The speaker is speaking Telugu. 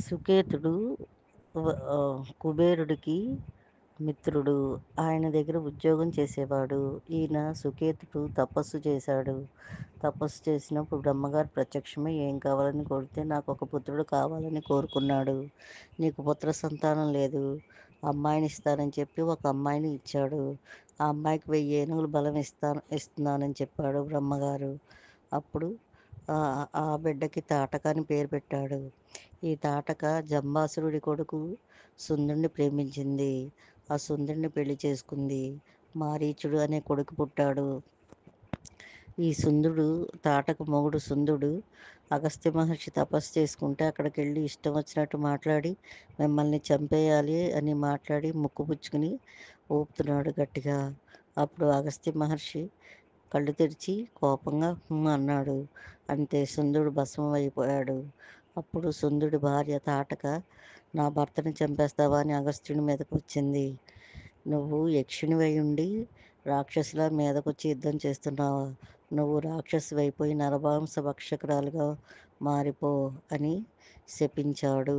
సుకేతుడు కుబేరుడికి మిత్రుడు. ఆయన దగ్గర ఉద్యోగం చేసేవాడు. ఈయన సుకేతుడు తపస్సు చేశాడు. తపస్సు చేసినప్పుడు బ్రహ్మగారు ప్రత్యక్షమై ఏం కావాలని కోరితే నాకు ఒక పుత్రుడు కావాలని కోరుకున్నాడు. నీకు పుత్ర సంతానం లేదు, అమ్మాయిని ఇస్తానని చెప్పి ఒక అమ్మాయిని ఇచ్చాడు. ఆ అమ్మాయికి 1000 ఏనుగులు బలం ఇస్తున్నానని చెప్పాడు బ్రహ్మగారు. అప్పుడు ఆ బిడ్డకి తాటక అని పేరు పెట్టాడు. ఈ తాటక జంబాసురుడి కొడుకు సుందుణ్ణి ప్రేమించింది. ఆ సుందుణ్ణి పెళ్లి చేసుకుంది. మారీచుడు అనే కొడుకు పుట్టాడు. ఈ సుందుడు తాటక మొగుడు సుందుడు అగస్త్య మహర్షి తపస్సు చేసుకుంటే అక్కడికి వెళ్ళి ఇష్టం వచ్చినట్టు మాట్లాడి మిమ్మల్ని చంపేయాలి అని మాట్లాడి ముక్కు పుచ్చుకుని ఊపుతున్నాడు గట్టిగా. అప్పుడు అగస్త్య మహర్షి కళ్ళు తెరిచి కోపంగా అన్నాడు. అంతే, సుందుడు భస్మం అయిపోయాడు. అప్పుడు సుందుడి భార్య తాటక నా భర్తని చంపేస్తావా అని అగస్త్యుని మీదకు వచ్చింది. నువ్వు యక్షునివై ఉండి రాక్షసుల మీదకొచ్చి యుద్ధం చేస్తున్నావా? నువ్వు రాక్షసువైపోయి నరమాంస భక్షకురాలుగా మారిపో అని శపించాడు.